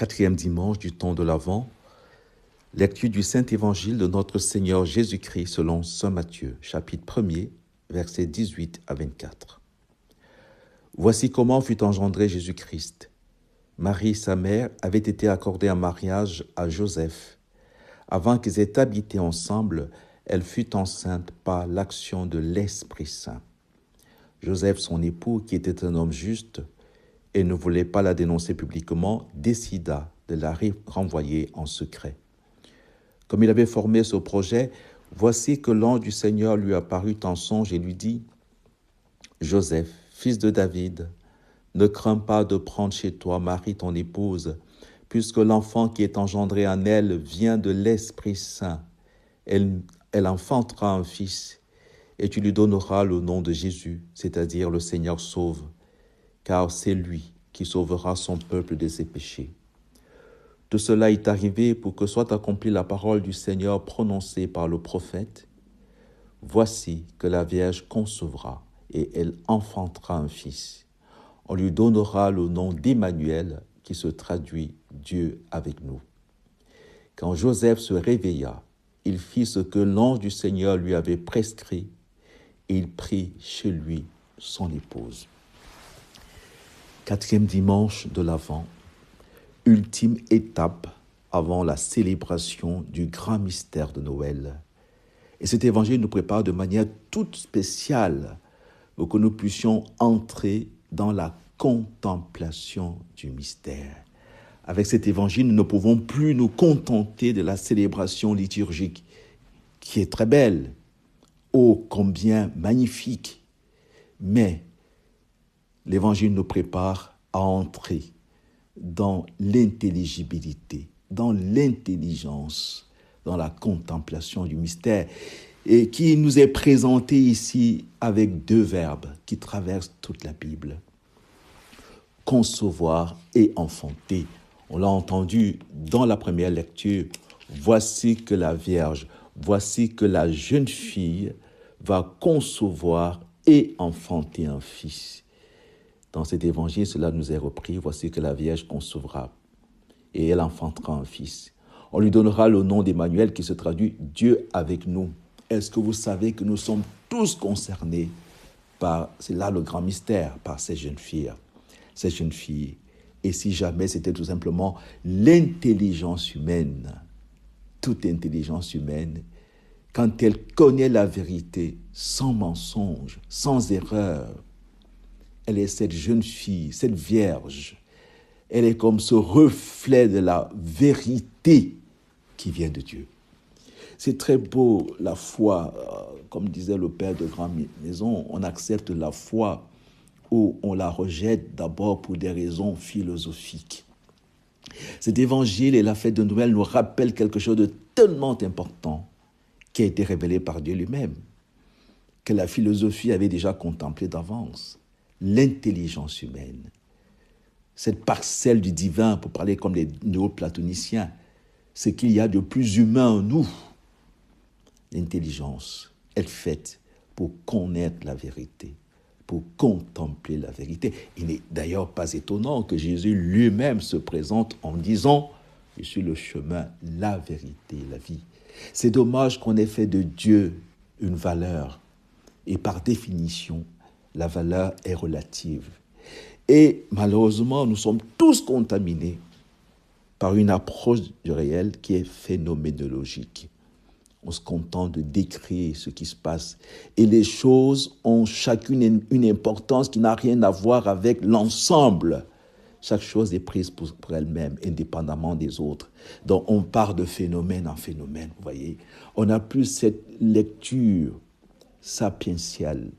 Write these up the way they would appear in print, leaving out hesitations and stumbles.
Quatrième dimanche du temps de l'Avent, lecture du Saint-Évangile de notre Seigneur Jésus-Christ selon saint Matthieu, chapitre 1er, versets 18 à 24. Voici comment fut engendré Jésus-Christ. Marie, sa mère, avait été accordée en mariage à Joseph. Avant qu'ils aient habité ensemble, elle fut enceinte par l'action de l'Esprit Saint. Joseph, son époux, qui était un homme juste et ne voulait pas la dénoncer publiquement, décida de la renvoyer en secret. Comme il avait formé ce projet, voici que l'ange du Seigneur lui apparut en songe et lui dit « Joseph, fils de David, ne crains pas de prendre chez toi Marie ton épouse, puisque l'enfant qui est engendré en elle vient de l'Esprit Saint. Elle enfantera un fils, et tu lui donneras le nom de Jésus, c'est-à-dire le Seigneur sauve, car c'est lui qui sauvera son peuple de ses péchés. Tout cela est arrivé pour que soit accomplie la parole du Seigneur prononcée par le prophète. Voici que la Vierge concevra et elle enfantera un fils. On lui donnera le nom d'Emmanuel, qui se traduit Dieu avec nous. Quand Joseph se réveilla, il fit ce que l'ange du Seigneur lui avait prescrit et il prit chez lui son épouse. Quatrième dimanche de l'Avent, ultime étape avant la célébration du grand mystère de Noël. Et cet évangile nous prépare de manière toute spéciale pour que nous puissions entrer dans la contemplation du mystère. Avec cet évangile, nous ne pouvons plus nous contenter de la célébration liturgique, qui est très belle, ô combien magnifique, mais l'évangile nous prépare à entrer dans l'intelligibilité, dans l'intelligence, dans la contemplation du mystère, et qui nous est présenté ici avec deux verbes qui traversent toute la Bible. Concevoir et enfanter. On l'a entendu dans la première lecture. Voici que la Vierge, voici que la jeune fille va concevoir et enfanter un fils. Dans cet évangile, cela nous est repris. Voici que la Vierge concevra et elle enfantera un fils. On lui donnera le nom d'Emmanuel qui se traduit Dieu avec nous. Est-ce que vous savez que nous sommes tous concernés par, c'est là le grand mystère, par ces jeunes filles. Ces jeunes filles. Et si jamais c'était tout simplement l'intelligence humaine, toute intelligence humaine, quand elle connaît la vérité sans mensonge, sans erreur, elle est cette jeune fille, cette vierge. Elle est comme ce reflet de la vérité qui vient de Dieu. C'est très beau, la foi. Comme disait le père de Grande Maison, on accepte la foi ou on la rejette d'abord pour des raisons philosophiques. Cet évangile et la fête de Noël nous rappellent quelque chose de tellement important qui a été révélé par Dieu lui-même, que la philosophie avait déjà contemplé d'avance. L'intelligence humaine, cette parcelle du divin, pour parler comme les néoplatoniciens, ce qu'il y a de plus humain en nous. L'intelligence est faite pour connaître la vérité, pour contempler la vérité. Il n'est d'ailleurs pas étonnant que Jésus lui-même se présente en disant « Je suis le chemin, la vérité, la vie ». C'est dommage qu'on ait fait de Dieu une valeur. Et par définition, la valeur est relative. Et malheureusement, nous sommes tous contaminés par une approche du réel qui est phénoménologique. On se contente de décrire ce qui se passe. Et les choses ont chacune une importance qui n'a rien à voir avec l'ensemble. Chaque chose est prise pour elle-même, indépendamment des autres. Donc on part de phénomène en phénomène, vous voyez. On n'a plus cette lecture sapientielle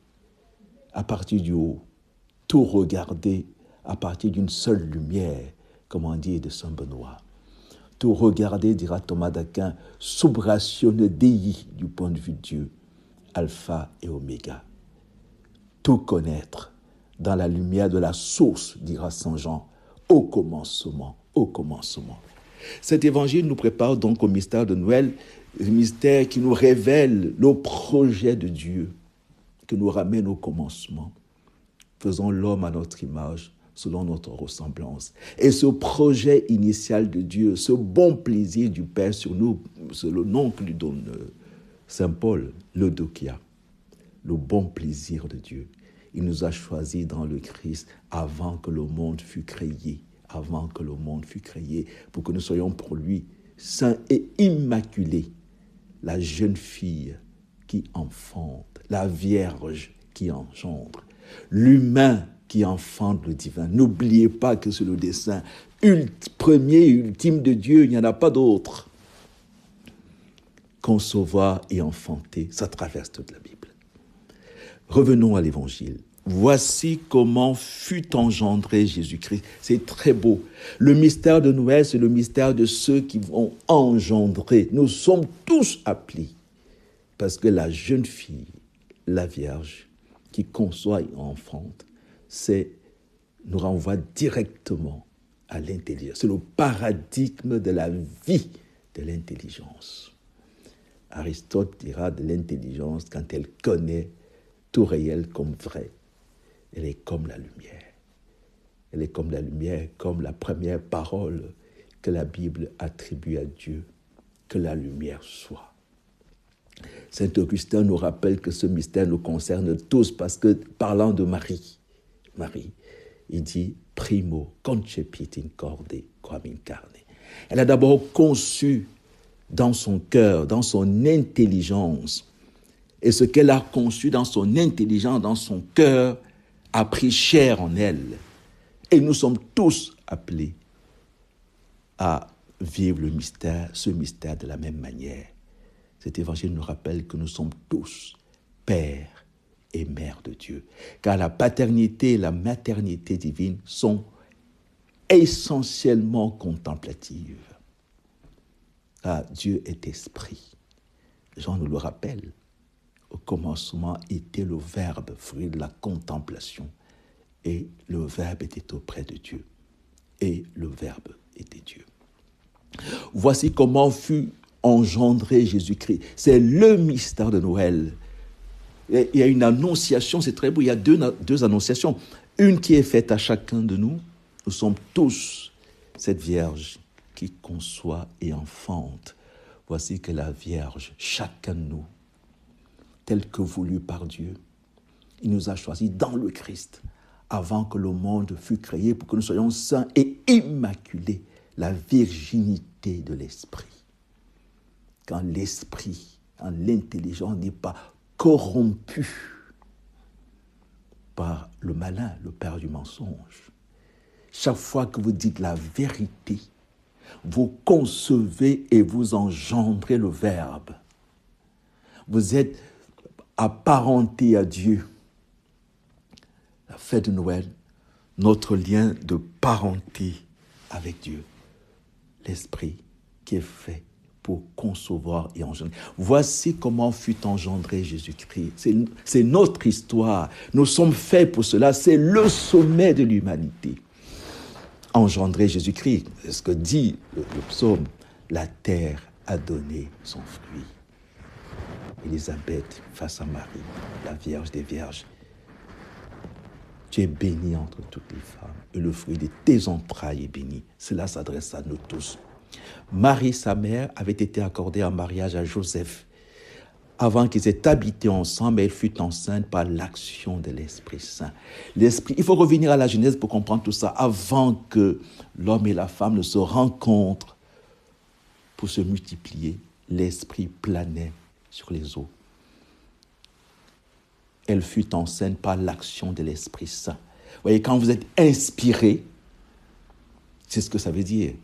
à partir du haut, tout regarder à partir d'une seule lumière, comme on dit de Saint Benoît. Tout regarder, dira Thomas d'Aquin, sub ratione Dei, du point de vue de Dieu, alpha et oméga. Tout connaître dans la lumière de la source, dira Saint Jean, au commencement, au commencement. Cet évangile nous prépare donc au mystère de Noël, le mystère qui nous révèle le projet de Dieu, qui nous ramène au commencement. Faisons l'homme à notre image, selon notre ressemblance. Et ce projet initial de Dieu, ce bon plaisir du Père sur nous, c'est le nom que lui donne Saint Paul, l'Eudokia, le bon plaisir de Dieu. Il nous a choisis dans le Christ avant que le monde fût créé, pour que nous soyons pour lui saints et immaculés, la jeune fille qui enfante, la Vierge qui engendre, l'humain qui enfante le divin. N'oubliez pas que c'est le dessein premier et ultime de Dieu, il n'y en a pas d'autre. Concevoir et enfanter, ça traverse toute la Bible. Revenons à l'Évangile. Voici comment fut engendré Jésus-Christ. C'est très beau. Le mystère de Noël, c'est le mystère de ceux qui vont engendrer. Nous sommes tous appelés. Parce que la jeune fille, la Vierge, qui conçoit et enfante, nous renvoie directement à l'intelligence. C'est le paradigme de la vie de l'intelligence. Aristote dira de l'intelligence quand elle connaît tout réel comme vrai. Elle est comme la lumière. Elle est comme la lumière, comme la première parole que la Bible attribue à Dieu, que la lumière soit. Saint Augustin nous rappelle que ce mystère nous concerne tous parce que, parlant de Marie, il dit « Primo concepit in corde quam in carne ». Elle a d'abord conçu dans son cœur, dans son intelligence. Et ce qu'elle a conçu dans son intelligence, dans son cœur, a pris chair en elle. Et nous sommes tous appelés à vivre ce mystère de la même manière. Cet évangile nous rappelle que nous sommes tous pères et mères de Dieu. Car la paternité et la maternité divine sont essentiellement contemplatives. Car Dieu est esprit. Jean nous le rappelle. Au commencement était le Verbe, fruit de la contemplation. Et le Verbe était auprès de Dieu. Et le Verbe était Dieu. Voici comment fut engendré Jésus-Christ. C'est le mystère de Noël. Il y a une annonciation, c'est très beau, il y a deux annonciations. Une qui est faite à chacun de nous. Nous sommes tous cette Vierge qui conçoit et enfante. Voici que la Vierge, chacun de nous, tel que voulu par Dieu, il nous a choisis dans le Christ, avant que le monde fût créé, pour que nous soyons saints et immaculés, la virginité de l'esprit. Quand l'esprit, quand l'intelligence n'est pas corrompu par le malin, le père du mensonge. Chaque fois que vous dites la vérité, vous concevez et vous engendrez le Verbe. Vous êtes apparenté à Dieu. La fête de Noël, notre lien de parenté avec Dieu. L'esprit qui est fait pour concevoir et engendrer. Voici comment fut engendré Jésus-Christ. C'est notre histoire. Nous sommes faits pour cela. C'est le sommet de l'humanité. Engendrer Jésus-Christ, c'est ce que dit le psaume. La terre a donné son fruit. Élisabeth face à Marie, la Vierge des Vierges. Tu es bénie entre toutes les femmes, et le fruit de tes entrailles est béni. Cela s'adresse à nous tous. Marie, sa mère, avait été accordée en mariage à Joseph. Avant qu'ils aient habité ensemble, elle fut enceinte par l'action de l'Esprit Saint. L'Esprit, il faut revenir à la Genèse pour comprendre tout ça. Avant que l'homme et la femme ne se rencontrent pour se multiplier, l'Esprit planait sur les eaux. Elle fut enceinte par l'action de l'Esprit Saint. Vous voyez, quand vous êtes inspiré, c'est ce que ça veut dire.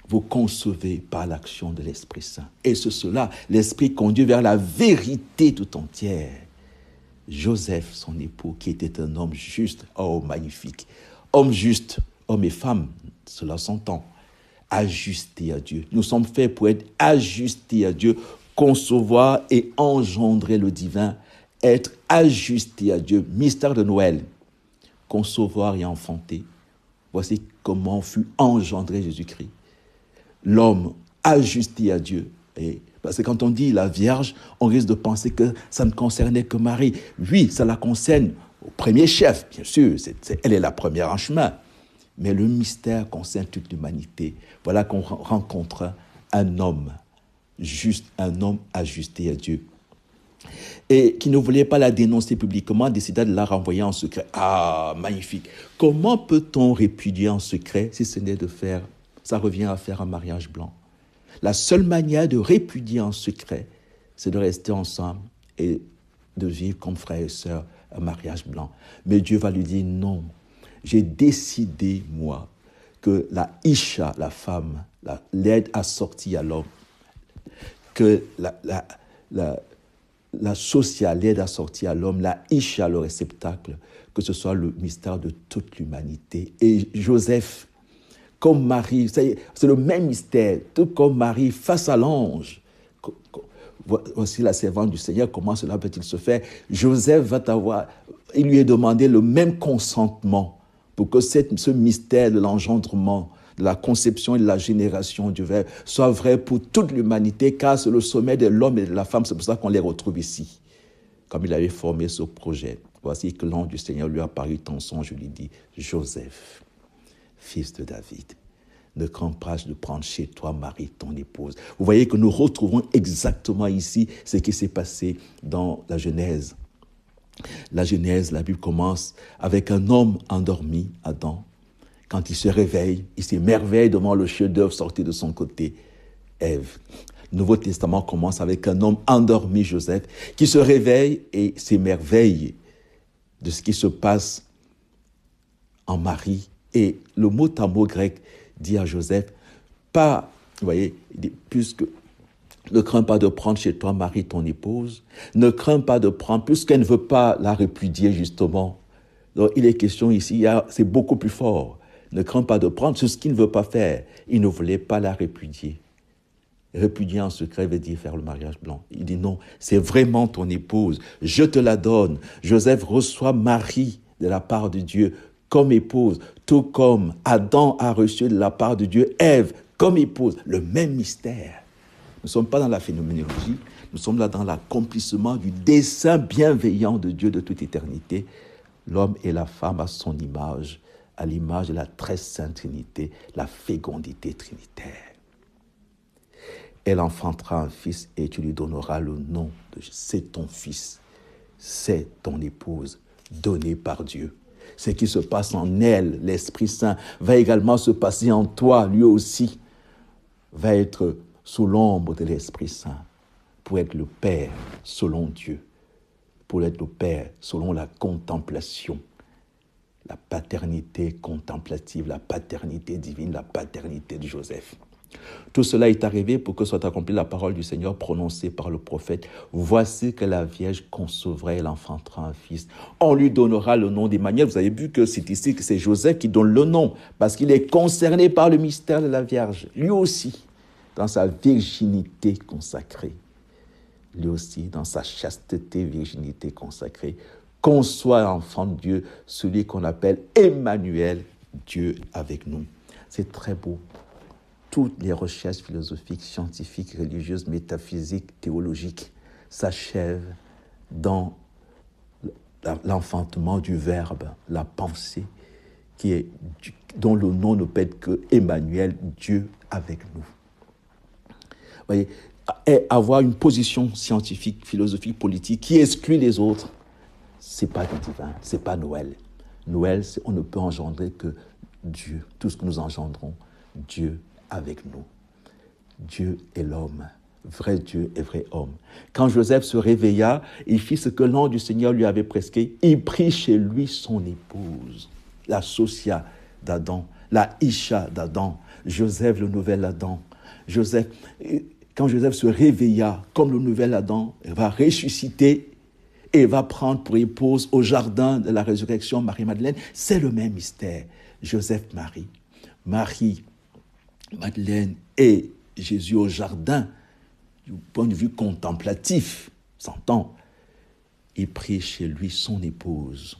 Vous concevez par l'action de l'Esprit Saint. Et cela, l'Esprit conduit vers la vérité tout entière. Joseph, son époux, qui était un homme juste, oh magnifique, homme juste, homme et femme, cela s'entend, ajusté à Dieu. Nous sommes faits pour être ajustés à Dieu, concevoir et engendrer le divin, être ajusté à Dieu. Mystère de Noël, concevoir et enfanter. Voici comment fut engendré Jésus-Christ. L'homme ajusté à Dieu. Et parce que quand on dit la Vierge, on risque de penser que ça ne concernait que Marie. Oui, ça la concerne au premier chef, bien sûr, elle est la première en chemin. Mais le mystère concerne toute l'humanité. Voilà qu'on rencontre un homme juste, un homme ajusté à Dieu. Et qui ne voulait pas la dénoncer publiquement, décida de la renvoyer en secret. Ah, magnifique. Comment peut-on répudier en secret si ce n'est de faire, ça revient à faire un mariage blanc. La seule manière de répudier en secret, c'est de rester ensemble et de vivre comme frères et sœurs un mariage blanc. Mais Dieu va lui dire non. J'ai décidé, moi, que la Isha, la femme, l'aide assortie à l'homme, que la sociale, l'aide assortie à l'homme, la Isha, le réceptacle, que ce soit le mystère de toute l'humanité. Et Joseph, comme Marie, c'est le même mystère, tout comme Marie face à l'ange. Voici la servante du Seigneur, comment cela peut-il se faire? Joseph il lui est demandé le même consentement pour que ce mystère de l'engendrement, de la conception et de la génération du Verbe soit vrai pour toute l'humanité, car c'est le sommet de l'homme et de la femme, c'est pour ça qu'on les retrouve ici. Comme il avait formé ce projet, voici que l'ange du Seigneur lui apparut en songe, je lui dis, Joseph, fils de David, ne crains pas de prendre chez toi Marie, ton épouse. Vous voyez que nous retrouvons exactement ici ce qui s'est passé dans la Genèse. La Genèse, la Bible commence avec un homme endormi, Adam. Quand il se réveille, il s'émerveille devant le chef-d'œuvre sorti de son côté, Ève. Le Nouveau Testament commence avec un homme endormi, Joseph, qui se réveille et s'émerveille de ce qui se passe en Marie. Et le mot à mot grec dit à Joseph, pas, vous voyez, puisque ne crains pas de prendre chez toi Marie, ton épouse, ne crains pas de prendre, puisqu'elle ne veut pas la répudier justement. Donc il est question ici, c'est beaucoup plus fort. Ne crains pas de prendre ce qu'il ne veut pas faire. Il ne voulait pas la répudier. Répudier en secret veut dire faire le mariage blanc. Il dit non, c'est vraiment ton épouse, je te la donne. Joseph reçoit Marie de la part de Dieu comme épouse, tout comme Adam a reçu de la part de Dieu Ève comme épouse. Le même mystère. Nous ne sommes pas dans la phénoménologie, nous sommes là dans l'accomplissement du dessein bienveillant de Dieu de toute éternité. L'homme et la femme à son image, à l'image de la très sainte Trinité, la fécondité trinitaire. Elle enfantera un fils et tu lui donneras le nom de c'est ton fils, c'est ton épouse, donnée par Dieu. Ce qui se passe en elle, l'Esprit Saint, va également se passer en toi, lui aussi, va être sous l'ombre de l'Esprit Saint, pour être le Père selon Dieu, pour être le Père selon la contemplation, la paternité contemplative, la paternité divine, la paternité de Joseph. Tout cela est arrivé pour que soit accomplie la parole du Seigneur prononcée par le prophète. Voici que la Vierge concevra et elle enfantera un fils. On lui donnera le nom d'Emmanuel. Vous avez vu que c'est ici que c'est Joseph qui donne le nom, parce qu'il est concerné par le mystère de la Vierge. Lui aussi, dans sa virginité consacrée, lui aussi, dans sa chasteté, virginité consacrée, conçoit enfant de Dieu, celui qu'on appelle Emmanuel, Dieu avec nous. C'est très beau. Toutes les recherches philosophiques, scientifiques, religieuses, métaphysiques, théologiques s'achèvent dans l'enfantement du Verbe, la pensée, dont le nom ne peut être que Emmanuel, Dieu avec nous. Vous voyez, et avoir une position scientifique, philosophique, politique qui exclut les autres, c'est pas du divin, c'est pas Noël. Noël, on ne peut engendrer que Dieu, tout ce que nous engendrons, Dieu avec nous. Dieu et l'homme, vrai Dieu et vrai homme. Quand Joseph se réveilla, il fit ce que l'ange du Seigneur lui avait prescrit. Il prit chez lui son épouse, la Socia d'Adam, la Isha d'Adam, Joseph le nouvel Adam. Quand Joseph se réveilla comme le nouvel Adam, il va ressusciter et va prendre pour épouse au jardin de la résurrection Marie-Madeleine. C'est le même mystère. Joseph-Marie, Marie-Madeleine et Jésus au jardin, du point de vue contemplatif, s'entend. Il prit chez lui son épouse.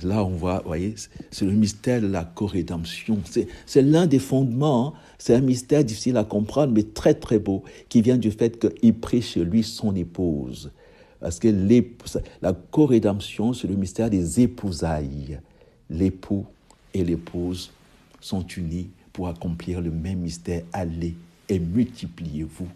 Là, on voit, vous voyez, c'est le mystère de la co-rédemption. C'est l'un des fondements, hein. C'est un mystère difficile à comprendre, mais très très beau, qui vient du fait qu'il prit chez lui son épouse. Parce que la co-rédemption, c'est le mystère des épousailles. L'époux et l'épouse sont unis pour accomplir le même mystère. Allez et multipliez-vous.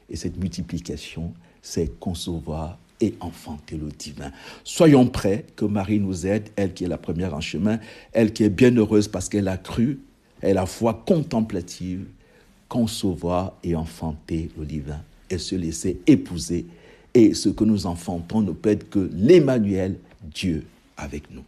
Et cette multiplication, c'est concevoir et enfanter le divin. Soyons prêts que Marie nous aide, elle qui est la première en chemin, elle qui est bienheureuse parce qu'elle a cru, elle a la foi contemplative, concevoir et enfanter le divin et se laisser épouser. Et ce que nous enfantons ne peut être que l'Emmanuel, Dieu avec nous.